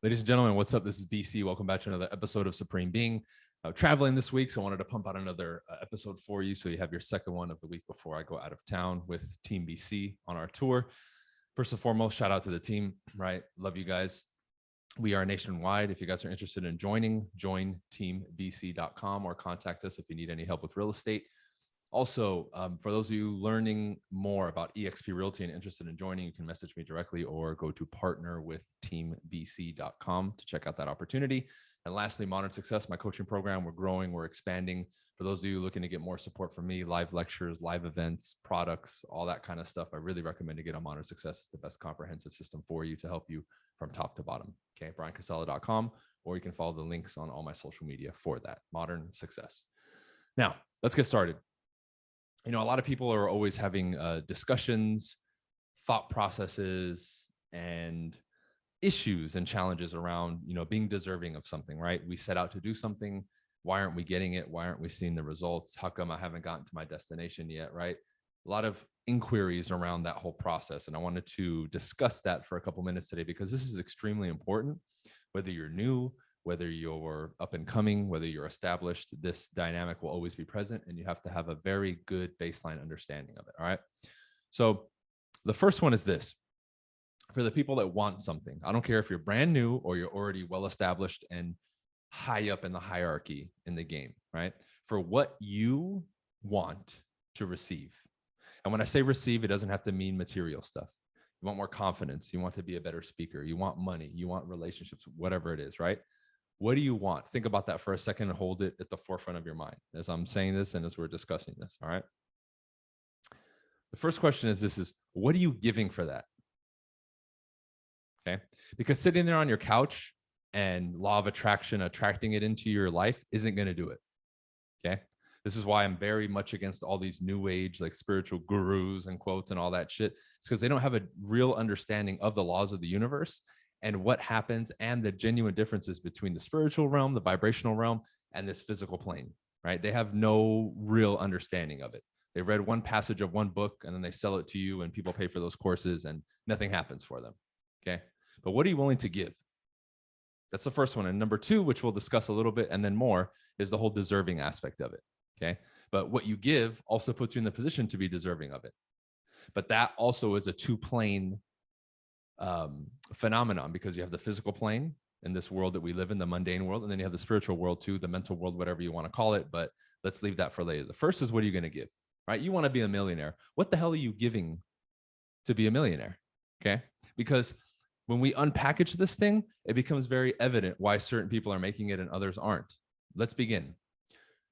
Ladies and gentlemen, what's up? This is BC. Welcome back to another episode of Supreme Being. Traveling this week, so I wanted to pump out another episode for you, so you have your second one of the week before I go out of town with Team BC on our tour. First and foremost, shout out to the team, right? Love you guys. We are nationwide. If you guys are interested in joining, join teambc.com or contact us if you need any help with real estate. Also, for those of you learning more about eXp Realty and interested in joining, you can message me directly or go to partnerwithteambc.com to check out that opportunity. And lastly, Modern Success, my coaching program. We're growing, we're expanding. For those of you looking to get more support from me, live lectures, live events, products, all that kind of stuff, I really recommend to get on Modern Success. It's the best comprehensive system for you to help you from top to bottom. Okay, bryancasella.com, or you can follow the links on all my social media for that. Modern Success. Now, let's get started. You know, a lot of people are always having discussions, thought processes, and issues and challenges around, you know, being deserving of something, right? We set out to do something. Why aren't we getting it? Why aren't we seeing the results? How come I haven't gotten to my destination yet, right? A lot of inquiries around that whole process. And I wanted to discuss that for a couple minutes today, because this is extremely important. Whether you're new, whether you're up and coming, whether you're established, this dynamic will always be present, and you have to have a very good baseline understanding of it. All right. So the first one is this: for the people that want something, I don't care if you're brand new or you're already well established and high up in the hierarchy in the game, right? For what you want to receive. And when I say receive, it doesn't have to mean material stuff. You want more confidence. You want to be a better speaker. You want money. You want relationships, whatever it is, right? What do you want? Think about that for a second and hold it at the forefront of your mind as I'm saying this and as we're discussing this. All right. The first question is this: what are you giving for that? Okay. Because sitting there on your couch and law of attraction, attracting it into your life isn't going to do it. Okay. This is why I'm very much against all these new age, like spiritual gurus and quotes and all that shit. It's because they don't have a real understanding of the laws of the universe and what happens and the genuine differences between the spiritual realm, the vibrational realm, and this physical plane, right? They have no real understanding of it. They read one passage of one book and then they sell it to you and people pay for those courses and nothing happens for them. Okay. But what are you willing to give? That's the first one. And number two, which we'll discuss a little bit and then more, is the whole deserving aspect of it. Okay. But what you give also puts you in the position to be deserving of it. But that also is a two-plane phenomenon, because you have the physical plane in this world that we live in, the mundane world, and then you have the spiritual world too, the mental world, whatever you want to call it. But let's leave that for later. The first is, what are you going to give, right? You want to be a millionaire. What the hell are you giving to be a millionaire? Okay. Because when we unpackage this thing, it becomes very evident why certain people are making it and others aren't. Let's begin.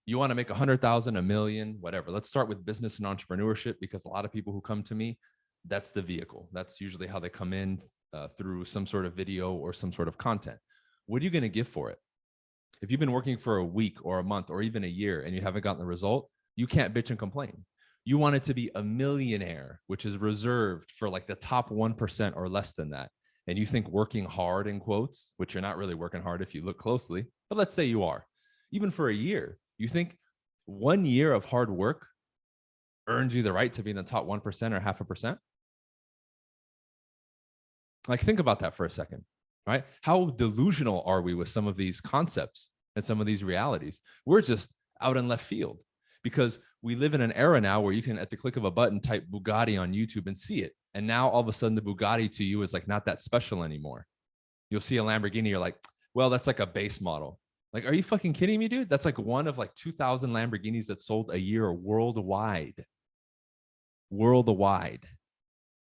You want to make 100,000, a million, whatever. Let's start with business and entrepreneurship, because a lot of people who come to me, that's the vehicle. That's usually how they come in, through some sort of video or some sort of content. What are you going to give for it? If you've been working for a week or a month or even a year and you haven't gotten the result, you can't bitch and complain. You want it to be a millionaire, which is reserved for like the top 1% or less than that. And you think working hard, in quotes, which you're not really working hard if you look closely, but let's say you are, even for a year, you think 1 year of hard work earns you the right to be in the top 1% or 0.5%? Like, think about that for a second, right? How delusional are we with some of these concepts and some of these realities? We're just out in left field, because we live in an era now where you can, at the click of a button, type Bugatti on YouTube and see it. And now all of a sudden the Bugatti to you is like not that special anymore. You'll see a Lamborghini, you're like, well, that's like a base model. Like, are you fucking kidding me, dude? That's like one of like 2,000 Lamborghinis that sold a year worldwide. Worldwide.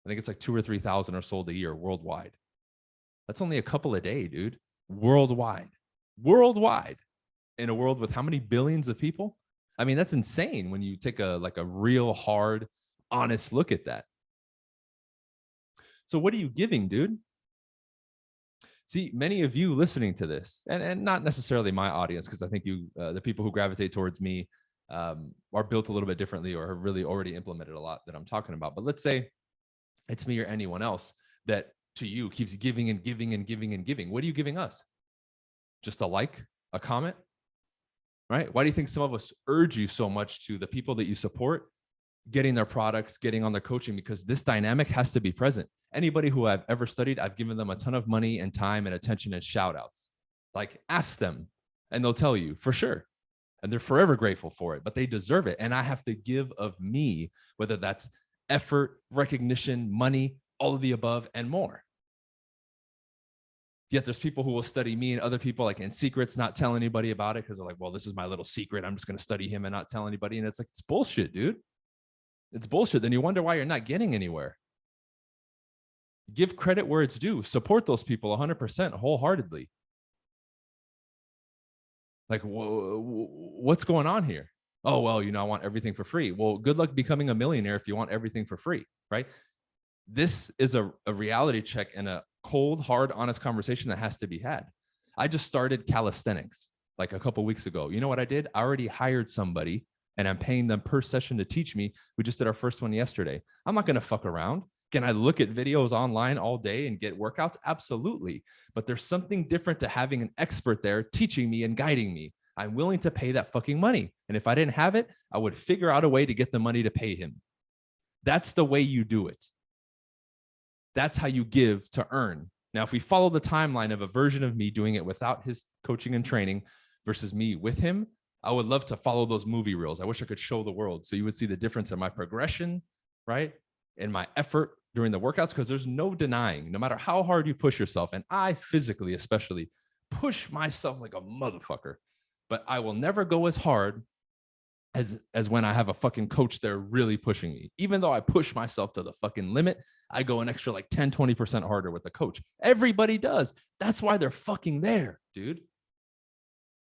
I think it's like 2,000 or 3,000 are sold a year worldwide. That's only a couple a day, dude. Worldwide. Worldwide. In a world with how many billions of people? I mean, that's insane when you take a real hard, honest look at that. So what are you giving, dude? See, many of you listening to this, and not necessarily my audience, because I think you, the people who gravitate towards me are built a little bit differently or have really already implemented a lot that I'm talking about. But let's say it's me or anyone else that to you keeps giving and giving and giving and giving. What are you giving us? Just a like, a comment, right? Why do you think some of us urge you so much to the people that you support, getting their products, getting on their coaching? Because this dynamic has to be present. Anybody who I've ever studied, I've given them a ton of money and time and attention and shout outs. Like, ask them and they'll tell you for sure. And they're forever grateful for it, but they deserve it. And I have to give of me, whether that's effort, recognition, money, all of the above and more. Yet there's people who will study me and other people like in secrets, not tell anybody about it because they're like, well, this is my little secret. I'm just going to study him and not tell anybody. And it's like, it's bullshit, dude. It's bullshit. Then you wonder why you're not getting anywhere. Give credit where it's due. Support those people 100% wholeheartedly. Like, what's going on here? Oh, well, I want everything for free. Well, good luck becoming a millionaire if you want everything for free, right? This is a reality check and a cold, hard, honest conversation that has to be had. I just started calisthenics like a couple of weeks ago. You know what I did? I already hired somebody and I'm paying them per session to teach me. We just did our first one yesterday. I'm not going to fuck around. Can I look at videos online all day and get workouts? Absolutely. But there's something different to having an expert there teaching me and guiding me. I'm willing to pay that fucking money. And if I didn't have it, I would figure out a way to get the money to pay him. That's the way you do it. That's how you give to earn. Now, if we follow the timeline of a version of me doing it without his coaching and training versus me with him, I would love to follow those movie reels. I wish I could show the world so you would see the difference in my progression, right? And my effort during the workouts, because there's no denying, no matter how hard you push yourself, and I physically especially push myself like a motherfucker, but I will never go as hard as when I have a fucking coach there really pushing me. Even though I push myself to the fucking limit, I go an extra like 10, 20% harder with the coach. Everybody does. That's why they're fucking there, dude.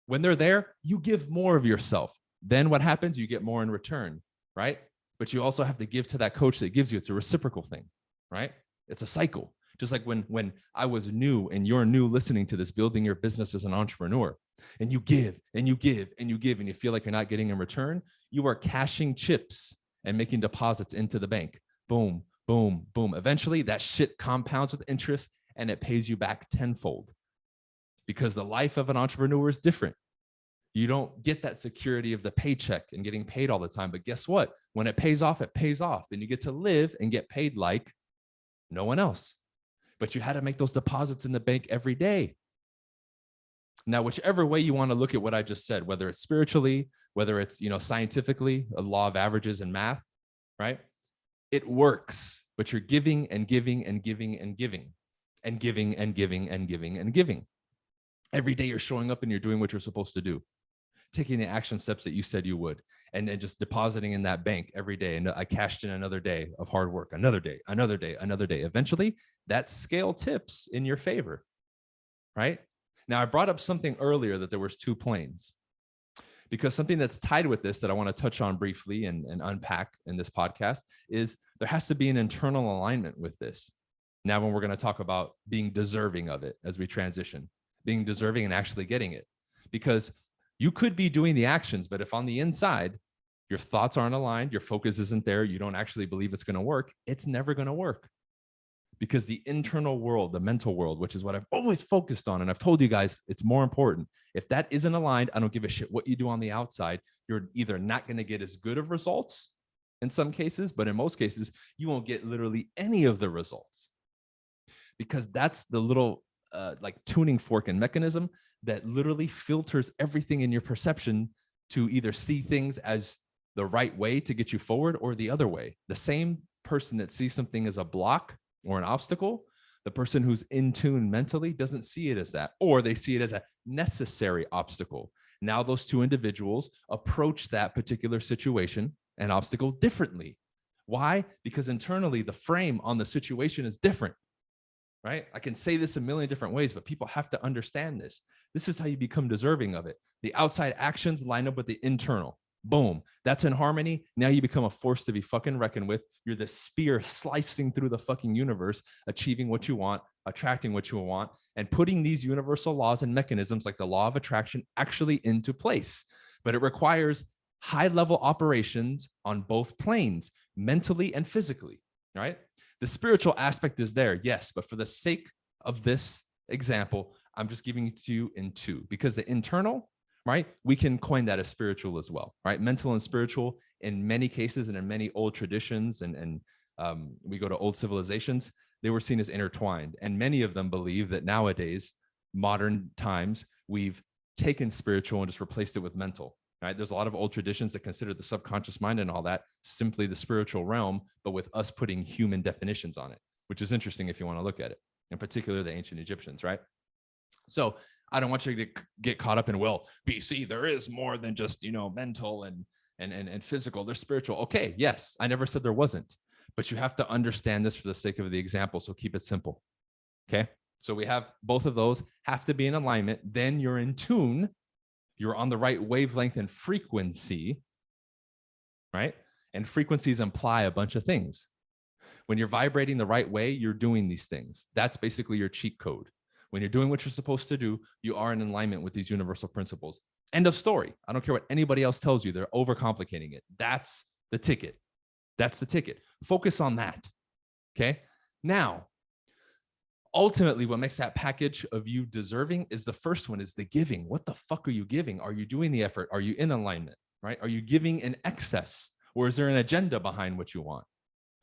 When they're there, you give more of yourself. Then what happens? You get more in return, right? But you also have to give to that coach that gives you. It's a reciprocal thing, right? It's a cycle. Just like when I was new and you're new listening to this, building your business as an entrepreneur, and you give and you give and you give and you feel like you're not getting in return, you are cashing chips and making deposits into the bank. Boom, boom, boom. Eventually that shit compounds with interest and it pays you back tenfold, because the life of an entrepreneur is different. You don't get that security of the paycheck and getting paid all the time. But guess what? When it pays off, it pays off. Then you get to live and get paid like no one else. But you had to make those deposits in the bank every day. Now, whichever way you want to look at what I just said, whether it's spiritually, whether it's, scientifically, a law of averages and math, right? It works, but you're giving and giving and giving and giving and giving and giving and giving and giving. Every day you're showing up and you're doing what you're supposed to do, taking the action steps that you said you would, and just depositing in that bank every day. And I cashed in another day of hard work, another day, another day, another day. Eventually that scale tips in your favor, right? Now, I brought up something earlier that there was two planes, because something that's tied with this that I want to touch on briefly and unpack in this podcast is there has to be an internal alignment with this. Now, when we're going to talk about being deserving of it as we transition, being deserving and actually getting it, because you could be doing the actions, but if on the inside, your thoughts aren't aligned, your focus isn't there, you don't actually believe it's going to work, it's never going to work. Because the internal world, the mental world, which is what I've always focused on, and I've told you guys, it's more important. If that isn't aligned, I don't give a shit what you do on the outside. You're either not going to get as good of results in some cases, but in most cases, you won't get literally any of the results. Because that's the little like tuning fork and mechanism that literally filters everything in your perception to either see things as the right way to get you forward or the other way. The same person that sees something as a block or an obstacle, the person who's in tune mentally doesn't see it as that, or they see it as a necessary obstacle. Now those two individuals approach that particular situation and obstacle differently. Why? Because internally the frame on the situation is different, right? I can say this a million different ways, but people have to understand this. This is how you become deserving of it. The outside actions line up with the internal. Boom. That's in harmony. Now you become a force to be fucking reckoned with. You're the spear slicing through the fucking universe, achieving what you want, attracting what you want, and putting these universal laws and mechanisms like the law of attraction actually into place. But it requires high-level operations on both planes, mentally and physically, right? The spiritual aspect is there, yes, but for the sake of this example, I'm just giving it to you in two, because the internal, right? We can coin that as spiritual as well, right? Mental and spiritual in many cases and in many old traditions, and we go to old civilizations, they were seen as intertwined. And many of them believe that nowadays, modern times, we've taken spiritual and just replaced it with mental. Right? There's a lot of old traditions that consider the subconscious mind and all that simply the spiritual realm, but with us putting human definitions on it, which is interesting if you want to look at it, in particular the ancient Egyptians, right? So I don't want you to get caught up in, well, BC, there is more than just, mental and physical. There's spiritual. Okay, yes, I never said there wasn't, but you have to understand this for the sake of the example. So keep it simple. Okay. So we have both of those have to be in alignment. Then you're in tune. You're on the right wavelength and frequency, right? And frequencies imply a bunch of things. When you're vibrating the right way, you're doing these things. That's basically your cheat code. When you're doing what you're supposed to do, you are in alignment with these universal principles. End of story. I don't care what anybody else tells you. They're overcomplicating it. That's the ticket. That's the ticket. Focus on that. Okay. Now, ultimately, what makes that package of you deserving is the first one is the giving. What the fuck are you giving? Are you doing the effort? Are you in alignment, right? Are you giving in excess, or is there an agenda behind what you want?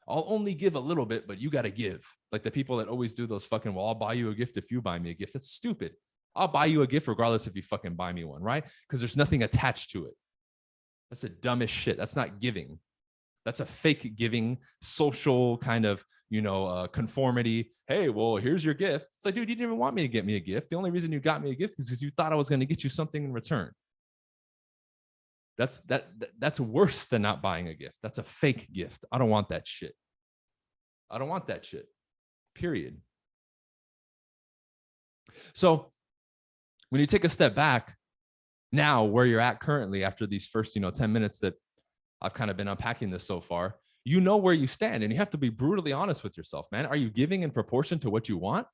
I'll only give a little bit, but you got to give. Like the people that always do those fucking, well, I'll buy you a gift if you buy me a gift. That's stupid. I'll buy you a gift regardless if you fucking buy me one, right? Because there's nothing attached to it. That's the dumbest shit. That's not giving. That's a fake giving, social kind of, conformity. Hey, well, here's your gift. It's like, dude, you didn't even want me to get me a gift. The only reason you got me a gift is because you thought I was going to get you something in return. That's worse than not buying a gift. That's a fake gift. I don't want that shit. I don't want that shit. Period. So when you take a step back now, where you're at currently after these first, 10 minutes that I've kind of been unpacking this so far, you know where you stand, and you have to be brutally honest with yourself, man. Are you giving in proportion to what you want?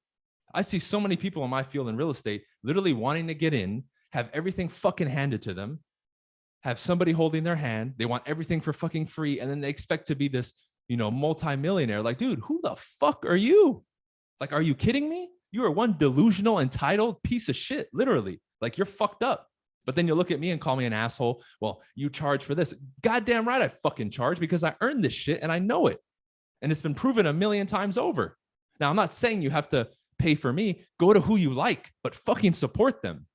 I see so many people in my field in real estate literally wanting to get in, have everything fucking handed to them, have somebody holding their hand. They want everything for fucking free. And then they expect to be this, multimillionaire. Like, dude, who the fuck are you? Like, are you kidding me? You are one delusional, entitled piece of shit, literally. Like, you're fucked up. But then you look at me and call me an asshole. Well, you charge for this. Goddamn right I fucking charge, because I earned this shit and I know it. And it's been proven a million times over. Now, I'm not saying you have to pay for me. Go to who you like, but fucking support them.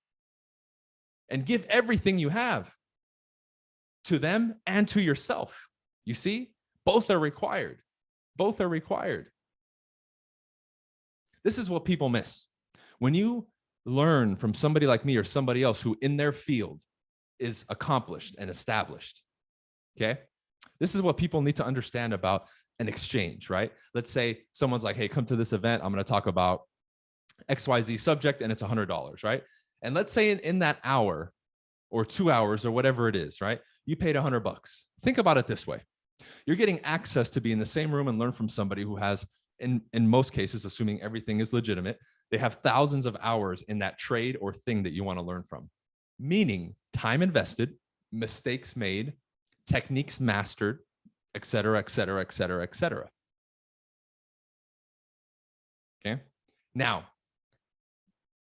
And give everything you have to them and to yourself. You see, both are required. Both are required. This is what people miss. When you learn from somebody like me or somebody else who in their field is accomplished and established, okay? This is what people need to understand about an exchange, right? Let's say someone's like, hey, come to this event. I'm going to talk about XYZ subject and it's $100, right? And let's say in that hour or 2 hours or whatever it is, right? You paid $100. Think about it this way. You're getting access to be in the same room and learn from somebody who has, in most cases, assuming everything is legitimate, they have thousands of hours in that trade or thing that you want to learn from. Meaning time invested, mistakes made, techniques mastered, et cetera, et cetera, et cetera, et cetera. Okay. Now,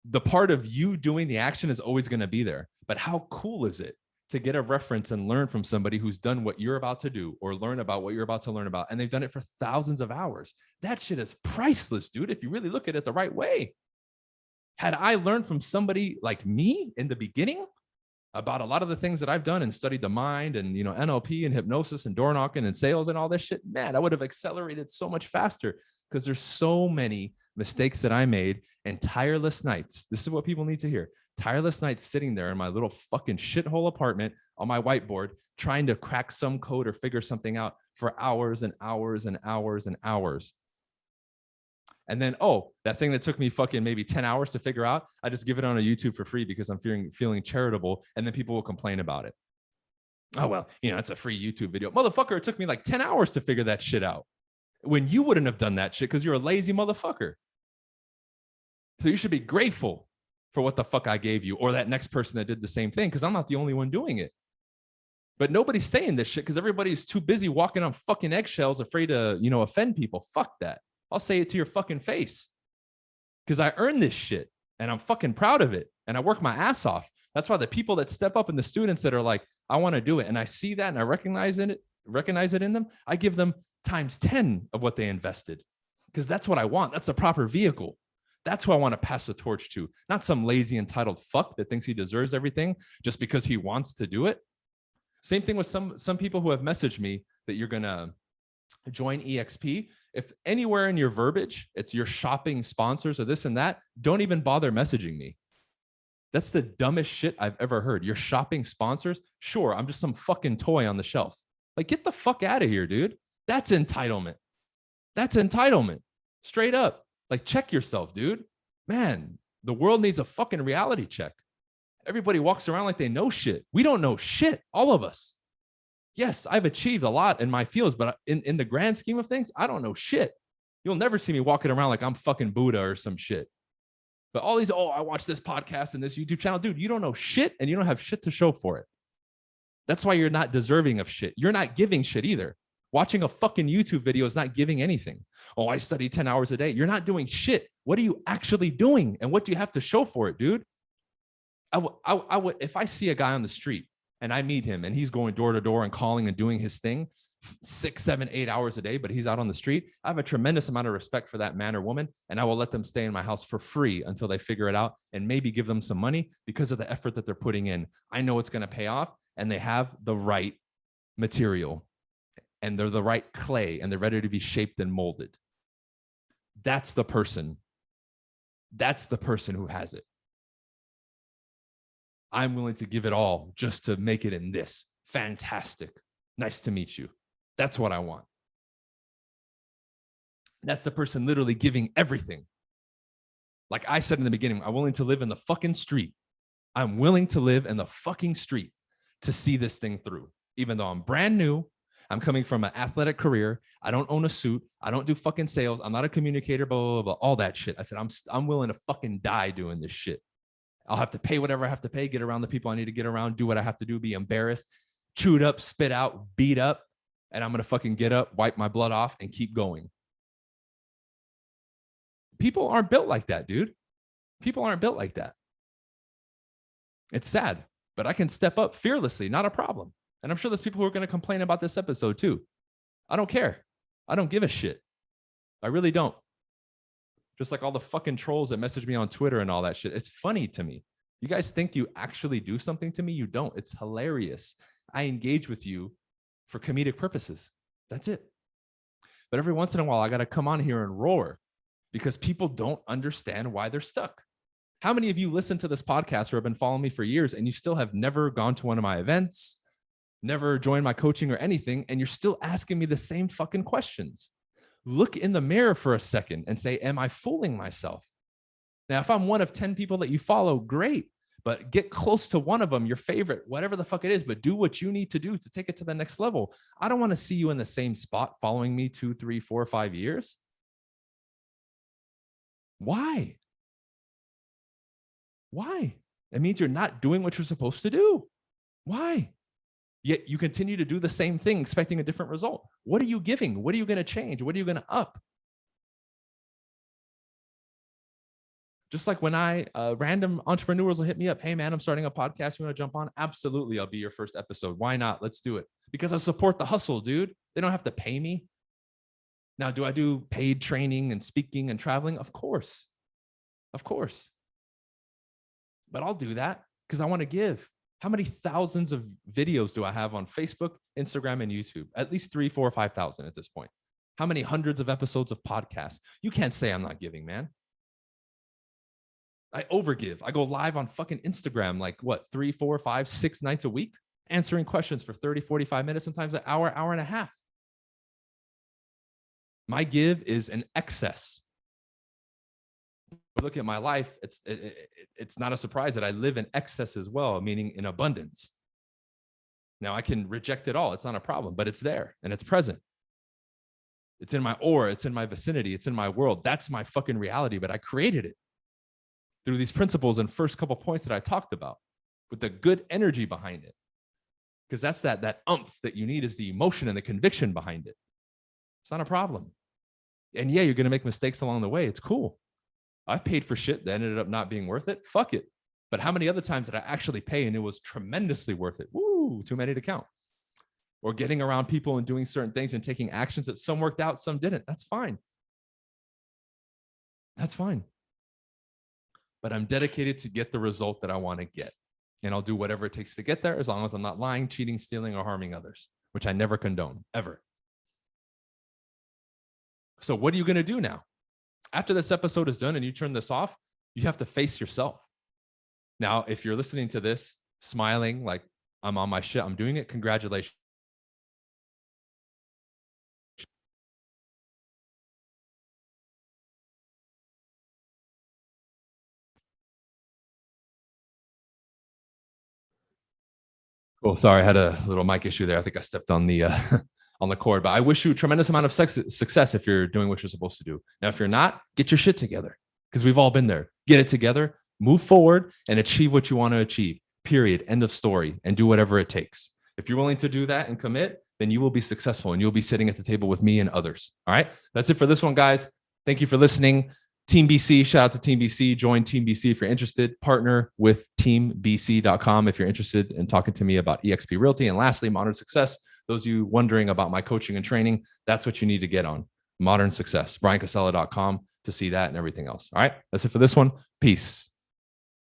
the part of you doing the action is always going to be there. But how cool is it to get a reference and learn from somebody who's done what you're about to do, or learn about what you're about to learn about, and they've done it for thousands of hours? That shit is priceless, dude, if you really look at it the right way. Had I learned from somebody like me in the beginning about a lot of the things that I've done and studied the mind and, NLP and hypnosis and door knocking and sales and all this shit, man, I would have accelerated so much faster, because there's so many mistakes that I made and tireless nights. This is what people need to hear. Tireless nights sitting there in my little fucking shithole apartment on my whiteboard, trying to crack some code or figure something out for hours and hours and hours and hours. And then, that thing that took me fucking maybe 10 hours to figure out, I just give it on a YouTube for free because I'm feeling charitable, and then people will complain about it. Oh, well, it's a free YouTube video. Motherfucker, it took me like 10 hours to figure that shit out, when you wouldn't have done that shit because you're a lazy motherfucker. So you should be grateful for what the fuck I gave you, or that next person that did the same thing, because I'm not the only one doing it. But nobody's saying this shit because everybody's too busy walking on fucking eggshells, afraid to, offend people. Fuck that. I'll say it to your fucking face, because I earned this shit and I'm fucking proud of it. And I work my ass off. That's why the people that step up and the students that are like, I want to do it, and I see that and I recognize it in them, I give them times 10 of what they invested. because that's what I want. That's the proper vehicle. That's who I want to pass the torch to, not some lazy entitled fuck that thinks he deserves everything just because he wants to do it. Same thing with some people who have messaged me that you're going to join EXP. If anywhere in your verbiage, it's your shopping sponsors or this and that, don't even bother messaging me. That's the dumbest shit I've ever heard. Your shopping sponsors? Sure, I'm just some fucking toy on the shelf. Like, get the fuck out of here, dude. That's entitlement. That's entitlement. Straight up. Like, check yourself, dude. Man, the world needs a fucking reality check. Everybody walks around like they know shit. We don't know shit, all of us. Yes, I've achieved a lot in my fields, but in the grand scheme of things, I don't know shit. You'll never see me walking around like I'm fucking Buddha or some shit. But all these, I watch this podcast and this YouTube channel. Dude, you don't know shit and you don't have shit to show for it. That's why you're not deserving of shit. You're not giving shit either. Watching a fucking YouTube video is not giving anything. Oh, I study 10 hours a day. You're not doing shit. What are you actually doing? And what do you have to show for it, dude? I would, if I see a guy on the street and I meet him and he's going door to door and calling and doing his thing 6, 7, 8 hours a day, but he's out on the street, I have a tremendous amount of respect for that man or woman. And I will let them stay in my house for free until they figure it out and maybe give them some money because of the effort that they're putting in. I know it's going to pay off and they have the right material and they're the right clay and they're ready to be shaped and molded. That's the person. That's the person who has it. I'm willing to give it all just to make it in this. Fantastic. Nice to meet you. That's what I want. That's the person literally giving everything. Like I said in the beginning, I'm willing to live in the fucking street. I'm willing to live in the fucking street to see this thing through. Even though I'm brand new, I'm coming from an athletic career. I don't own a suit. I don't do fucking sales. I'm not a communicator, blah, blah, blah, all that shit. I said, I'm willing to fucking die doing this shit. I'll have to pay whatever I have to pay, get around the people I need to get around, do what I have to do, be embarrassed, chewed up, spit out, beat up, and I'm going to fucking get up, wipe my blood off, and keep going. People aren't built like that, dude. People aren't built like that. It's sad, but I can step up fearlessly, not a problem. And I'm sure there's people who are going to complain about this episode too. I don't care. I don't give a shit. I really don't. Just like all the fucking trolls that message me on Twitter and all that shit. It's funny to me. You guys think you actually do something to me? You don't. It's hilarious. I engage with you for comedic purposes. That's it. But every once in a while, I got to come on here and roar because people don't understand why they're stuck. How many of you listen to this podcast or have been following me for years and you still have never gone to one of my events, never joined my coaching or anything, and you're still asking me the same fucking questions? Look in the mirror for a second and say, am I fooling myself? Now, if I'm one of 10 people that you follow, great, but get close to one of them, your favorite, whatever the fuck it is, but do what you need to do to take it to the next level. I don't want to see you in the same spot following me 2, 3, 4, 5 years. Why? Why? It means you're not doing what you're supposed to do. Why? Yet you continue to do the same thing, expecting a different result. What are you giving? What are you going to change? What are you going to up? Just like when random entrepreneurs will hit me up. Hey man, I'm starting a podcast. You want to jump on? Absolutely. I'll be your first episode. Why not? Let's do it. Because I support the hustle, dude. They don't have to pay me. Now, do I do paid training and speaking and traveling? Of course. Of course. But I'll do that because I want to give. How many thousands of videos do I have on Facebook, Instagram, and YouTube? At least 3, 4, 5,000 at this point. How many hundreds of episodes of podcasts? You can't say I'm not giving, man. I overgive. I go live on fucking Instagram like what, 3, 4, 5, 6 nights a week, answering questions for 30, 45 minutes, sometimes an hour, hour and a half. My give is an excess. Look at my life, it's not a surprise that I live in excess as well, meaning in abundance. Now I can reject it all. It's not a problem, but it's there and it's present. It's in my aura. It's in my vicinity. It's in my world. That's my fucking reality, but I created it through these principles and first couple points that I talked about with the good energy behind it. Because that's that oomph that you need is the emotion and the conviction behind it. It's not a problem. And yeah, you're going to make mistakes along the way. It's cool. I've paid for shit that ended up not being worth it. Fuck it. But how many other times did I actually pay and it was tremendously worth it? Woo, too many to count. Or getting around people and doing certain things and taking actions that some worked out, some didn't. That's fine. That's fine. But I'm dedicated to get the result that I want to get. And I'll do whatever it takes to get there, as long as I'm not lying, cheating, stealing, or harming others, which I never condone, ever. So what are you going to do now? After this episode is done and you turn this off, you have to face yourself. Now, if you're listening to this smiling like I'm on my shit, I'm doing it, congratulations. Oh, sorry, I had a little mic issue there. I think I stepped on the on the cord, but I wish you a tremendous amount of success if you're doing what you're supposed to do. Now, if you're not, get your shit together, because we've all been there. Get it together, move forward, and achieve what you want to achieve. Period. End of story. And do whatever it takes. If you're willing to do that and commit, then you will be successful and you'll be sitting at the table with me and others. All right. That's it for this one, guys. Thank you for listening. Team BC, shout out to Team BC. Join Team BC if you're interested. Partner with teambc.com if you're interested in talking to me about eXp Realty. And lastly, Modern Success. Those of you wondering about my coaching and training, that's what you need to get on. Modern Success. BRYANCasella.com to see that and everything else. All right. That's it for this one. Peace.